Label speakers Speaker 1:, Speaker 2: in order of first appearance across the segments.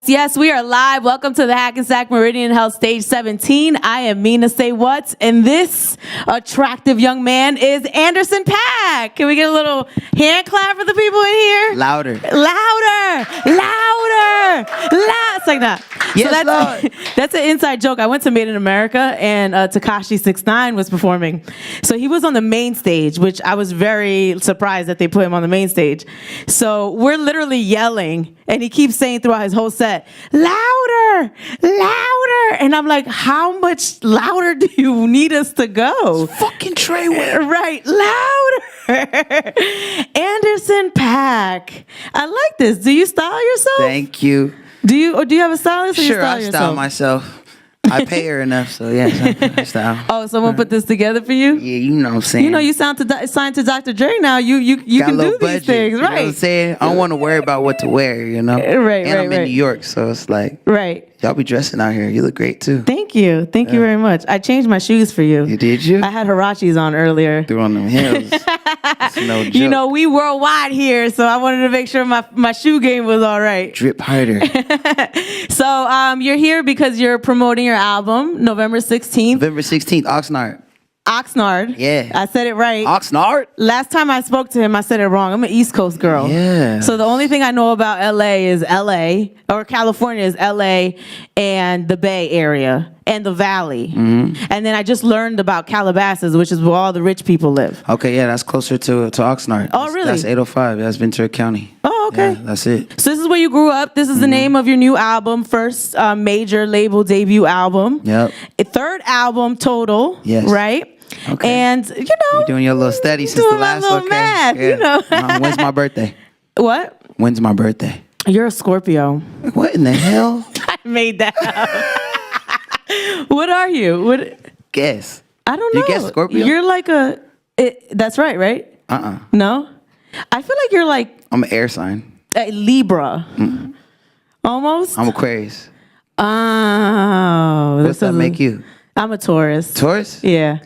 Speaker 1: Yes, we are live. Welcome to the Hackensack Meridian Health Stage 17. I am Mina Say What, and this attractive young man is Anderson Paak. Can we get a little hand clap for the people in here?
Speaker 2: Louder.
Speaker 1: Louder! Louder! Loud! It's like that.
Speaker 2: Yes,
Speaker 1: So that's an inside joke. I went to Made in America, and Tekashi 6ix9ine was performing. So he was on the main stage, which I was very surprised that they put him on the main stage. So we're literally yelling, and he keeps saying throughout his whole set, louder, louder. And I'm like, how much louder do you need us to go?
Speaker 2: Fucking Treyway.
Speaker 1: Right, louder. Anderson Paak. I like this. Do you style yourself?
Speaker 2: Thank you.
Speaker 1: Do you have a stylist? Or
Speaker 2: Sure,
Speaker 1: you style
Speaker 2: I
Speaker 1: yourself?
Speaker 2: style myself. I pay her enough, so yes, I style.
Speaker 1: Oh, someone put this together for you?
Speaker 2: Yeah, you know what I'm saying.
Speaker 1: You know, you signed to Dr. Dre now. You
Speaker 2: Got
Speaker 1: can
Speaker 2: a little
Speaker 1: do these
Speaker 2: budget,
Speaker 1: things,
Speaker 2: you know what I'm
Speaker 1: right?
Speaker 2: saying? I don't want to worry about what to wear, you know?
Speaker 1: Right,
Speaker 2: and I'm
Speaker 1: right.
Speaker 2: in New York, so it's like,
Speaker 1: Right.
Speaker 2: y'all be dressing out here. You look great, too.
Speaker 1: Thank you. Thank you very much. I changed my shoes for you.
Speaker 2: You did you?
Speaker 1: I had Hirachis on earlier.
Speaker 2: Threw on them heels. It's no joke.
Speaker 1: You know, we worldwide here, so I wanted to make sure my shoe game was all right.
Speaker 2: Drip harder.
Speaker 1: So you're here because you're promoting your album, November 16th.
Speaker 2: November 16th, Oxnard.
Speaker 1: Oxnard.
Speaker 2: Yeah.
Speaker 1: I said it right.
Speaker 2: Oxnard?
Speaker 1: Last time I spoke to him, I said it wrong. I'm an East Coast girl.
Speaker 2: Yeah.
Speaker 1: So the only thing I know about LA is LA, or California is LA and the Bay Area and the Valley.
Speaker 2: Mm-hmm.
Speaker 1: And then I just learned about Calabasas, which is where all the rich people live.
Speaker 2: Okay, yeah, that's closer to Oxnard.
Speaker 1: Oh, really?
Speaker 2: That's 805. That's Ventura County.
Speaker 1: Oh, okay.
Speaker 2: Yeah, that's it.
Speaker 1: So this is where you grew up. This is the name of your new album, first major label debut album.
Speaker 2: Yep.
Speaker 1: A third album total,
Speaker 2: Yes.
Speaker 1: right?
Speaker 2: Okay.
Speaker 1: And, you know.
Speaker 2: You're doing your little study since
Speaker 1: doing
Speaker 2: the last
Speaker 1: my little
Speaker 2: okay.
Speaker 1: math,
Speaker 2: Yeah.
Speaker 1: you know.
Speaker 2: When's my birthday?
Speaker 1: What?
Speaker 2: When's my birthday?
Speaker 1: You're a Scorpio.
Speaker 2: What in the hell?
Speaker 1: I made that up. What are you? What?
Speaker 2: Guess.
Speaker 1: I don't know.
Speaker 2: You guess Scorpio?
Speaker 1: You're like that's right? No? I feel like you're like
Speaker 2: I'm an air sign.
Speaker 1: a Libra. Almost?
Speaker 2: I'm Aquarius.
Speaker 1: Oh.
Speaker 2: What's that make you?
Speaker 1: I'm a Taurus.
Speaker 2: Taurus?
Speaker 1: Yeah.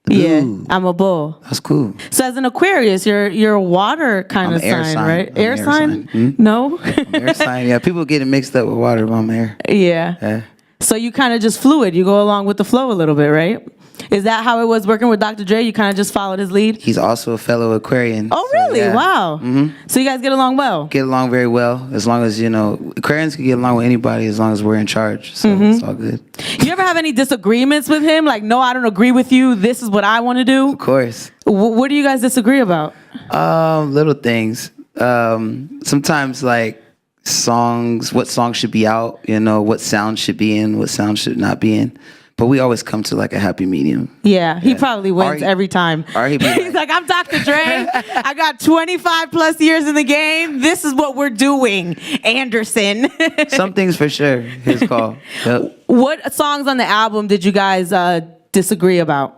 Speaker 1: Yeah,
Speaker 2: Ooh.
Speaker 1: I'm a bull.
Speaker 2: That's cool.
Speaker 1: So as an Aquarius, you're a water kind
Speaker 2: I'm
Speaker 1: of
Speaker 2: an air
Speaker 1: sign,
Speaker 2: sign.
Speaker 1: right?
Speaker 2: I'm
Speaker 1: Air
Speaker 2: an air
Speaker 1: sign?
Speaker 2: sign.
Speaker 1: No?
Speaker 2: Air sign. Yeah, people get it mixed up with water, but I'm air.
Speaker 1: Yeah.
Speaker 2: Yeah.
Speaker 1: So you kind of just fluid. You go along with the flow a little bit, right? Is that how it was working with Dr. Dre? You kind of just followed his lead?
Speaker 2: He's also a fellow Aquarian.
Speaker 1: Oh,
Speaker 2: so,
Speaker 1: really?
Speaker 2: yeah.
Speaker 1: Wow.
Speaker 2: Mm-hmm.
Speaker 1: So you guys get along well?
Speaker 2: Get along very well, as long as, Aquarians can get along with anybody as long as we're in charge. So it's all good.
Speaker 1: You ever have any disagreements with him? Like, no, I don't agree with you. This is what I want to do.
Speaker 2: Of course.
Speaker 1: What do you guys disagree about?
Speaker 2: Little things. Sometimes like songs, what songs should be out, what sound should be in, what sound should not be in. But we always come to like a happy medium.
Speaker 1: Yeah, he probably wins every time.
Speaker 2: Or he'd be
Speaker 1: He's like, I'm Dr. Dre. I got 25 plus years in the game. This is what we're doing, Anderson.
Speaker 2: Some things for sure, his call. Yep.
Speaker 1: What songs on the album did you guys disagree about?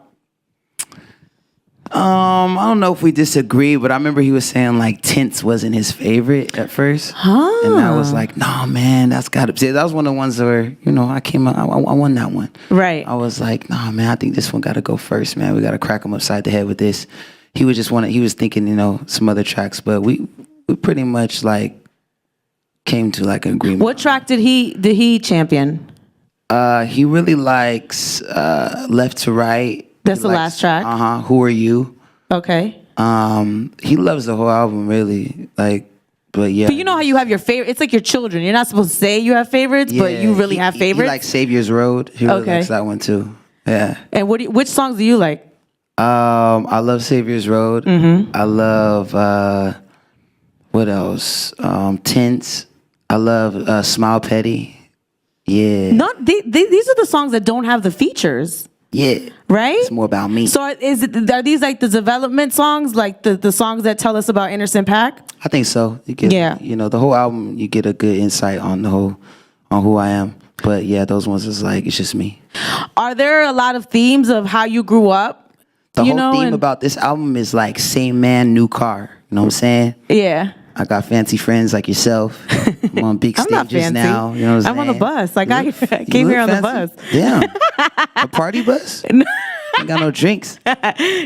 Speaker 2: I don't know if we disagree, but I remember he was saying like Tints wasn't his favorite at first. And I was like, no, man, that's gotta be. That was one of the ones where, I came out, I won that one.
Speaker 1: Right.
Speaker 2: I was like, nah, man, I think this one gotta go first, man. We gotta crack him upside the head with this. He was thinking, some other tracks, but we pretty much like came to like an agreement.
Speaker 1: What track did he champion?
Speaker 2: He really likes Left to Right.
Speaker 1: That's the last track?
Speaker 2: Who Are You?
Speaker 1: Okay.
Speaker 2: He loves the whole album, really. But yeah.
Speaker 1: But you know how you have your favorite? It's like your children. You're not supposed to say you have favorites, but you really have favorites.
Speaker 2: He likes Savior's Road. He really likes that one too. Yeah.
Speaker 1: And which songs do you like?
Speaker 2: I love Savior's Road.
Speaker 1: Mm-hmm.
Speaker 2: I love what else? Tints. I love Smile Petty. Yeah.
Speaker 1: These are the songs that don't have the features.
Speaker 2: Yeah.
Speaker 1: Right?
Speaker 2: It's more about me.
Speaker 1: So are these like the development songs, like the songs that tell us about Anderson Paak?
Speaker 2: I think so. You get, the whole album, you get a good insight on who I am. But yeah, those ones is like, it's just me.
Speaker 1: Are there a lot of themes of how you grew up?
Speaker 2: The whole theme about this album is like same man, new car. You know what I'm saying?
Speaker 1: Yeah.
Speaker 2: I got fancy friends like yourself. I'm on big
Speaker 1: I'm not
Speaker 2: stages
Speaker 1: fancy.
Speaker 2: now. You know what I'm
Speaker 1: on the bus. Like I came here on the bus.
Speaker 2: Yeah. A party bus? Ain't got no drinks.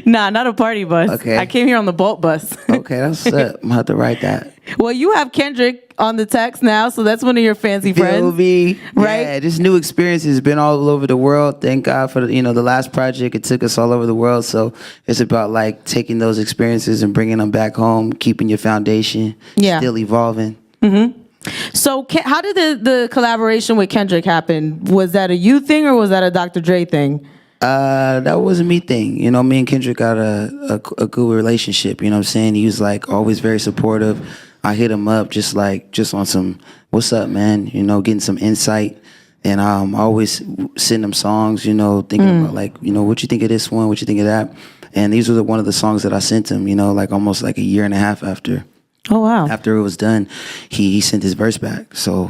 Speaker 1: Nah, not a party bus.
Speaker 2: Okay.
Speaker 1: I came here on the Bolt bus.
Speaker 2: Okay, that's what's up. I'm gonna have to write that.
Speaker 1: Well, you have Kendrick on the text now, so that's one of your fancy friends.
Speaker 2: POV.
Speaker 1: Right?
Speaker 2: Yeah, just new experiences. Been all over the world. Thank God for the last project. It took us all over the world. So it's about like taking those experiences and bringing them back home, keeping your foundation, still evolving.
Speaker 1: So how did the collaboration with Kendrick happen? Was that a you thing or was that a Dr. Dre thing?
Speaker 2: That was a me thing. You know, me and Kendrick got a good relationship. You know what I'm saying? He was like always very supportive. I hit him up just on some, what's up, man? You know, getting some insight. And I always send him songs, you know, thinking about like, you know, what you think of this one? What you think of that? And these were one of the songs that I sent him, you know, like almost like a year and a half after.
Speaker 1: Oh, wow.
Speaker 2: After it was done, he sent his verse back. So,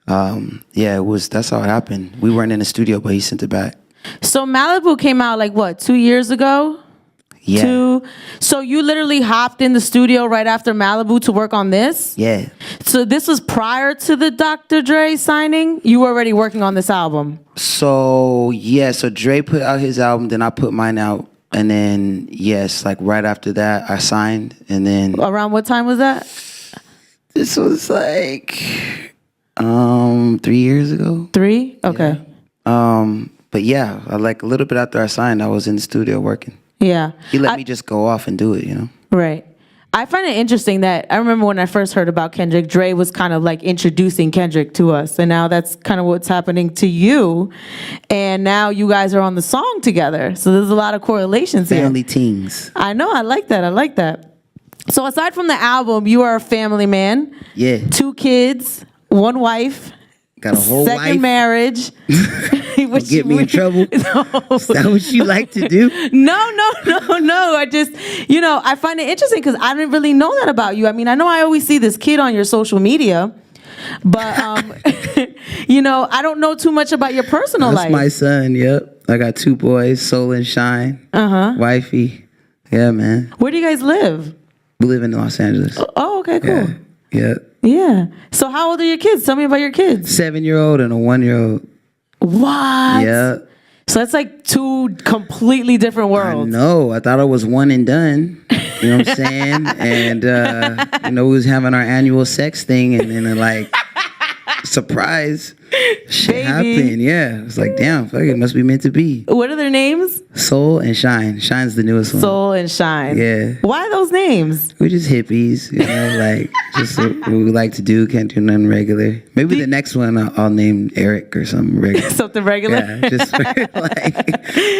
Speaker 2: that's how it happened. We weren't in the studio, but he sent it back.
Speaker 1: So Malibu came out like what, 2 years ago?
Speaker 2: Yeah.
Speaker 1: So you literally hopped in the studio right after Malibu to work on this?
Speaker 2: Yeah.
Speaker 1: So this was prior to the Dr. Dre signing? You were already working on this album?
Speaker 2: So Dre put out his album, then I put mine out. And then, yes, like right after that, I signed. And then...
Speaker 1: Around what time was that?
Speaker 2: This was like 3 years ago.
Speaker 1: 3? Okay.
Speaker 2: Yeah. But yeah, like a little bit after I signed, I was in the studio working.
Speaker 1: Yeah.
Speaker 2: He let me just go off and do it, you know?
Speaker 1: Right. I find it interesting that I remember when I first heard about Kendrick, Dre was kind of like introducing Kendrick to us. And now that's kind of what's happening to you. And now you guys are on the song together. So there's a lot of correlations here.
Speaker 2: Family teams.
Speaker 1: I know. I like that. So aside from the album, you are a family man.
Speaker 2: Yeah.
Speaker 1: 2 kids, 1 wife.
Speaker 2: Got a whole
Speaker 1: Second
Speaker 2: wife.
Speaker 1: marriage.
Speaker 2: Don't get me in trouble.
Speaker 1: No.
Speaker 2: Is that what you like to do?
Speaker 1: No. I just, I find it interesting because I didn't really know that about you. I mean, I know I always see this kid on your social media, but, I don't know too much about your personal life.
Speaker 2: That's my son, yep. I got 2 boys, Soul and Shine. Wifey. Yeah, man.
Speaker 1: Where do you guys live?
Speaker 2: We live in Los Angeles.
Speaker 1: Oh, okay, cool.
Speaker 2: Yeah.
Speaker 1: Yeah. So how old are your kids? Tell me about your kids.
Speaker 2: 7-year-old and a 1-year-old.
Speaker 1: What?
Speaker 2: Yeah.
Speaker 1: So that's like 2 completely different worlds.
Speaker 2: No, I thought I was one and done. You know what I'm saying? And, we was having our annual sex thing and then like, surprise, shit happened. Yeah. It's like, damn, fuck, it must be meant to be.
Speaker 1: What are their names?
Speaker 2: Soul and Shine. Shine's the newest one.
Speaker 1: Soul and Shine.
Speaker 2: Yeah.
Speaker 1: Why those names?
Speaker 2: We're just hippies, like just what we like to do. Can't do nothing regular. Maybe the next one I'll name Eric or something regular.
Speaker 1: Something regular?
Speaker 2: Yeah, just like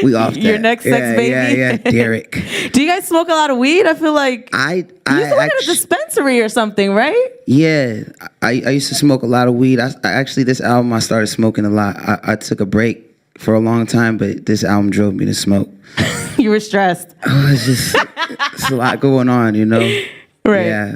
Speaker 2: we off that.
Speaker 1: Your next sex baby?
Speaker 2: Yeah, Derek.
Speaker 1: Do you guys smoke a lot of weed? I feel like you used to work at a dispensary or something, right?
Speaker 2: Yeah, I used to smoke a lot of weed. I actually, this album I started smoking a lot. I took a break for a long time, but this album drove me to smoke.
Speaker 1: You were stressed.
Speaker 2: Oh, it's a lot going on,
Speaker 1: Right.
Speaker 2: Yeah.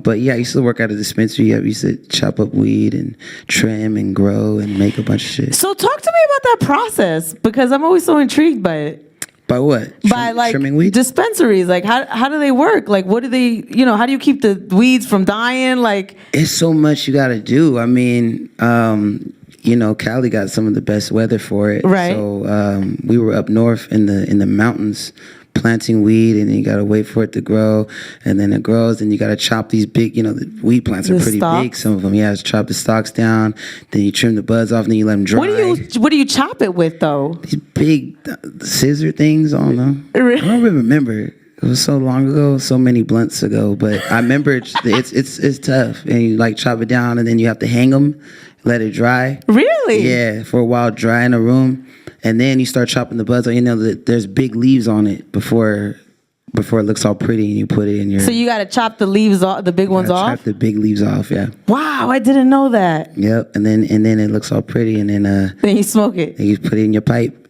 Speaker 2: But yeah, I used to work at a dispensary. I used to chop up weed and trim and grow and make a bunch of shit.
Speaker 1: So talk to me about that process because I'm always so intrigued by it.
Speaker 2: By what?
Speaker 1: By like
Speaker 2: trimming weed?
Speaker 1: dispensaries. Like how do they work? Like what do they, how do you keep the weeds from dying? Like
Speaker 2: it's so much you got to do. I mean, Cali got some of the best weather for it.
Speaker 1: Right.
Speaker 2: So we were up north in the mountains planting weed, and then you got to wait for it to grow, and then it grows, and you got to chop these big, the weed plants are pretty big, some of them. Yeah, chop the stalks down, then you trim the buds off, and then you let them dry.
Speaker 1: What do you chop it with though?
Speaker 2: These big scissor things, I don't know. I don't really remember. It was so long ago, so many blunts ago, but I remember it's tough, and you like chop it down, and then you have to hang them, let it dry.
Speaker 1: Really?
Speaker 2: Yeah, for a while, dry in a room. And then you start chopping the buds. There's big leaves on it before it looks all pretty, and you put it in your.
Speaker 1: So you got to chop the leaves off, the big ones off.
Speaker 2: Chop the big leaves off. Yeah.
Speaker 1: Wow, I didn't know that.
Speaker 2: Yep. And then it looks all pretty, and then
Speaker 1: then you smoke it.
Speaker 2: And you put it in your pipe.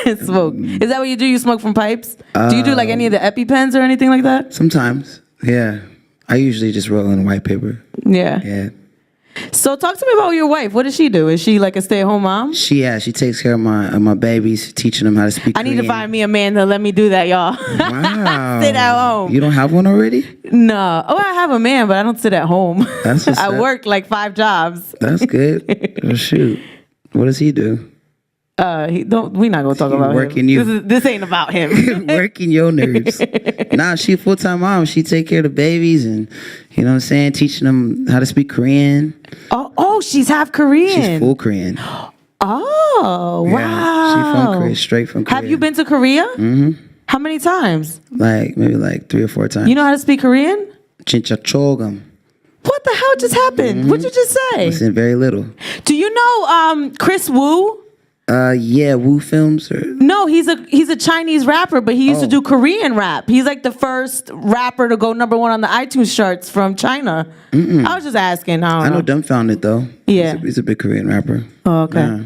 Speaker 1: Smoke. Is that what you do? You smoke from pipes? Do you do like any of the EpiPens or anything like that?
Speaker 2: Sometimes. Yeah. I usually just roll in white paper.
Speaker 1: Yeah.
Speaker 2: Yeah.
Speaker 1: So talk to me about your wife. What does she do? Is she like a stay-at-home mom?
Speaker 2: She takes care of my babies, teaching them how to speak Korean.
Speaker 1: I need to find me a man to let me do that, y'all.
Speaker 2: Wow.
Speaker 1: Sit at home.
Speaker 2: You don't have one already?
Speaker 1: No. Oh, I have a man, but I don't sit at home.
Speaker 2: That's what's
Speaker 1: I
Speaker 2: up.
Speaker 1: work like 5 jobs.
Speaker 2: That's good. Oh, shoot. What does he do?
Speaker 1: We're not gonna talk about
Speaker 2: working
Speaker 1: him.
Speaker 2: you.
Speaker 1: This ain't about him.
Speaker 2: Working your nerves. Nah, she a full-time mom. She take care of the babies and, you know what I'm saying, teaching them how to speak Korean.
Speaker 1: Oh, she's half Korean.
Speaker 2: She's full Korean.
Speaker 1: Oh, wow.
Speaker 2: Yeah, she from Korea, straight from Korea.
Speaker 1: Have you been to Korea? Mm-hmm. How many times?
Speaker 2: Maybe 3 or 4 times.
Speaker 1: You know how to speak Korean?
Speaker 2: Chinchachogam.
Speaker 1: What the hell just happened?
Speaker 2: Mm-hmm.
Speaker 1: What'd you just say?
Speaker 2: Listen, very little.
Speaker 1: Do you know Chris Wu?
Speaker 2: Yeah, Wu Films.
Speaker 1: No, he's a Chinese rapper, but he used to do Korean rap. He's like the first rapper to go #1 on the iTunes charts from China. I was just asking. I
Speaker 2: know Dumbfounded though.
Speaker 1: Yeah,
Speaker 2: he's a big Korean rapper.
Speaker 1: Oh, okay.
Speaker 2: Yeah.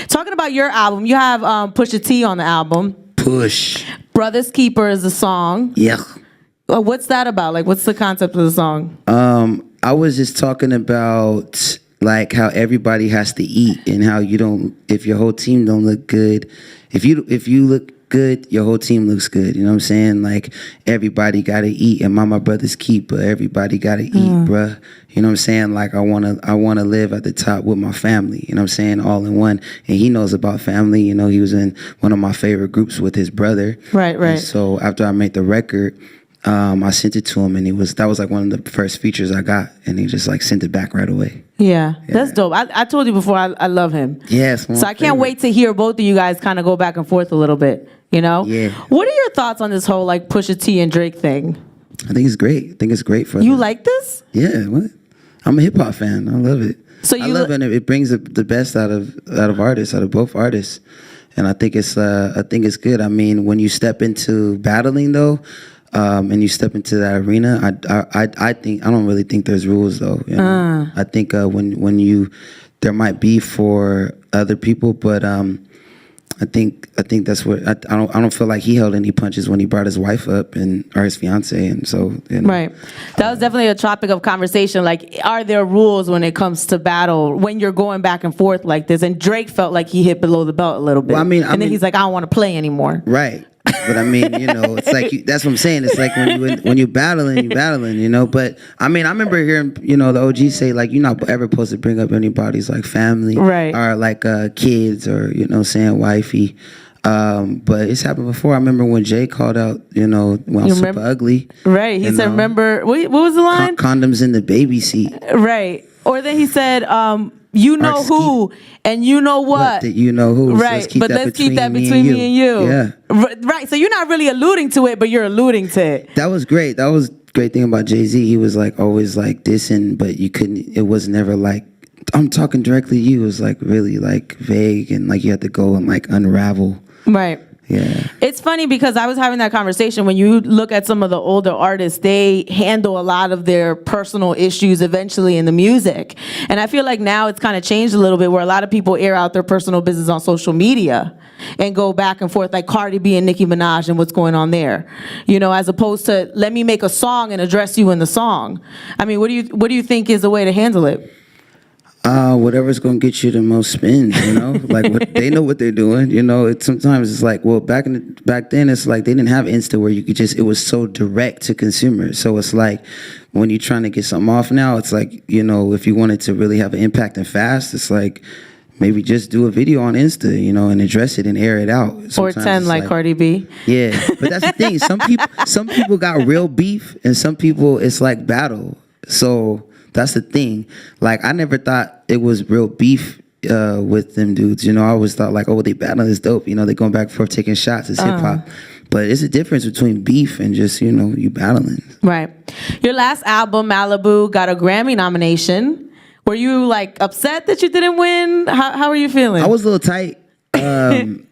Speaker 1: Talking about your album, you have Pusha T on the album.
Speaker 2: Push.
Speaker 1: Brother's Keeper is the song.
Speaker 2: Yeah.
Speaker 1: What's that about? Like, what's the concept of the song?
Speaker 2: I was just talking about like how everybody has to eat and how you don't, if your whole team don't look good, if you look good, your whole team looks good. You know what I'm saying? Like everybody gotta eat, and my brother's keeper. Everybody gotta eat, bruh. You know what I'm saying? Like I wanna live at the top with my family. You know what I'm saying? All in one. And he knows about family. You know, he was in one of my favorite groups with his brother.
Speaker 1: Right.
Speaker 2: And so after I made the record, I sent it to him, and that was like one of the first features I got, and he just like sent it back right away.
Speaker 1: Yeah. That's dope. I told you before I love him.
Speaker 2: Yes.
Speaker 1: So I can't wait to hear both of you guys kind of go back and forth a little bit. You know?
Speaker 2: Yeah.
Speaker 1: What are your thoughts on this whole like Pusha T and Drake thing?
Speaker 2: I think it's great. I think it's great for
Speaker 1: you. Like this?
Speaker 2: Yeah. What? I'm a hip hop fan. I love it.
Speaker 1: So
Speaker 2: I love it. It brings the best out of artists, out of both artists, and I think it's good. I mean, when you step into battling though. And you step into that arena, I think I don't really think there's rules though. You know? I think when you there might be for other people, but I think that's what I don't feel like he held any punches when he brought his wife up or his fiance, and so you know.
Speaker 1: Right. That was definitely a topic of conversation. Like, are there rules when it comes to battle when you're going back and forth like this? And Drake felt like he hit below the belt a little bit.
Speaker 2: Well,
Speaker 1: then he's like, I don't want to play anymore.
Speaker 2: Right. But I mean, you know, it's like that's what I'm saying. It's like when you're battling, you know. But I mean, I remember hearing, you know, the OG say like, you're not ever supposed to bring up anybody's like family,
Speaker 1: right,
Speaker 2: or like kids, or you know, saying wifey. But it's happened before. I remember when Jay called out, you know, when I was super ugly.
Speaker 1: Right. He said, remember, what was the line?
Speaker 2: Condoms in the baby seat.
Speaker 1: Right. Or then he said, you know who, and you know what.
Speaker 2: You know who.
Speaker 1: Right.
Speaker 2: So
Speaker 1: let's keep that between me and you.
Speaker 2: Yeah.
Speaker 1: Right. So you're not really alluding to it, but you're alluding to it.
Speaker 2: That was great. That was great thing about Jay-Z. He was like always like dissing, but you couldn't, it was never like, I'm talking directly to you. It was like really like vague, and like you had to go and like unravel.
Speaker 1: Right.
Speaker 2: Yeah.
Speaker 1: It's funny because I was having that conversation. When you look at some of the older artists, they handle a lot of their personal issues eventually in the music. And I feel like now it's kind of changed a little bit, where a lot of people air out their personal business on social media and go back and forth, like Cardi B and Nicki Minaj and what's going on there. You know, as opposed to let me make a song and address you in the song. I mean, what do you think is a way to handle it?
Speaker 2: Whatever's gonna get you the most spins, you know. Like they know what they're doing, you know. Sometimes it's like, well, back then it's like they didn't have Insta where you could it was so direct to consumers. So it's like when you're trying to get something off now, it's like, you know, if you wanted to really have an impact and fast, it's like maybe just do a video on Insta, you know, and address it and air it out. Sometimes
Speaker 1: or 10 like Cardi B.
Speaker 2: Yeah, but that's the thing. Some people got real beef, and some people it's like battle. So. That's the thing. Like, I never thought it was real beef with them dudes. You know, I always thought like, oh, they battling is dope. You know, they going back and forth taking shots. It's hip hop. But it's a difference between beef and just, you know, you battling. Right.
Speaker 1: Your last album, Malibu, got a Grammy nomination. Were you like upset that you didn't win? How are you feeling?
Speaker 2: I was a little tight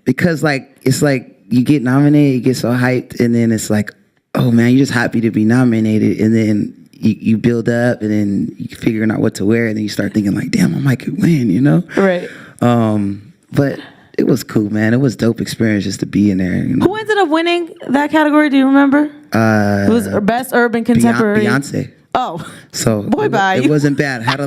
Speaker 2: because like it's like you get nominated, you get so hyped, and then it's like, oh man, you're just happy to be nominated, and then you build up, and then you figuring out what to wear, and then you start thinking like, damn, I might could win, you know?
Speaker 1: Right.
Speaker 2: But it was cool, man. It was dope experience just to be in there. You know?
Speaker 1: Who ended up winning that category? Do you remember? It was Best Urban Contemporary.
Speaker 2: Beyonce.
Speaker 1: Oh,
Speaker 2: so
Speaker 1: boy, bye.
Speaker 2: It wasn't bad. Had a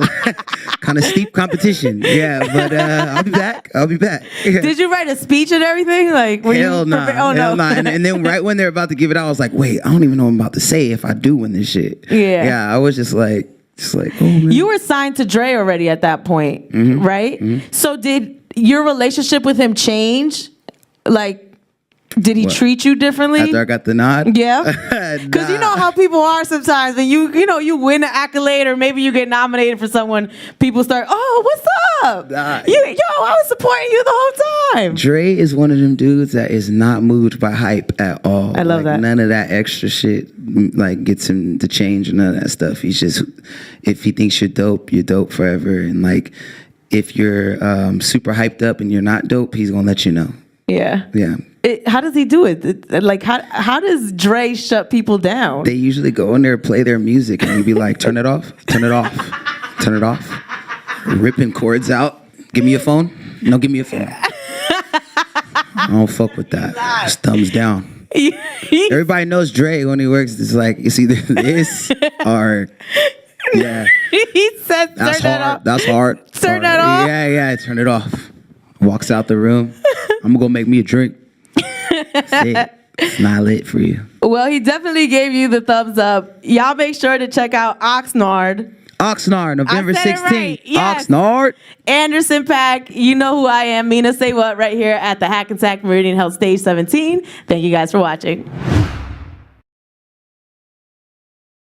Speaker 2: kind of steep competition. Yeah, but I'll be back.
Speaker 1: Did you write a speech and everything? Like,
Speaker 2: hell no, hell no. And then right when they're about to give it out, I was like, wait, I don't even know what I'm about to say if I do win this shit. Yeah. I was just like, oh man.
Speaker 1: You were signed to Dre already at that point, right? Mm-hmm. So did your relationship with him change? Like, did he treat you differently?
Speaker 2: After I got the nod?
Speaker 1: Yeah. Because you know how people are sometimes. When you win an accolade or maybe you get nominated for someone, people start, oh, what's up? I was supporting you the whole time.
Speaker 2: Dre is one of them dudes that is not moved by hype at all.
Speaker 1: I love that.
Speaker 2: None of that extra shit like gets him to change, none of that stuff. He's just, if he thinks you're dope forever. And like, if you're super hyped up and you're not dope, he's gonna let you know.
Speaker 1: Yeah.
Speaker 2: Yeah.
Speaker 1: How does he do it? Like, how does Dre shut people down?
Speaker 2: They usually go in there, play their music, and he'd be like, turn it off, turn it off, turn it off. Ripping chords out. Give me your phone. No, give me your phone. I don't fuck with that. Just thumbs down. Everybody knows Dre when he works. It's like, it's either this or, yeah.
Speaker 1: He said, turn that off.
Speaker 2: That's hard.
Speaker 1: Turn that off?
Speaker 2: Yeah, turn it off. Walks out the room. I'm gonna go make me a drink. That's it. It's not lit for you.
Speaker 1: Well, he definitely gave you the thumbs up. Y'all make sure to check out Oxnard.
Speaker 2: Oxnard, November 16th.
Speaker 1: Right. Yes.
Speaker 2: Oxnard.
Speaker 1: Anderson Paak, you know who I am. Mina Say What right here at the Hackensack Meridian Health Stage 17. Thank you guys for watching.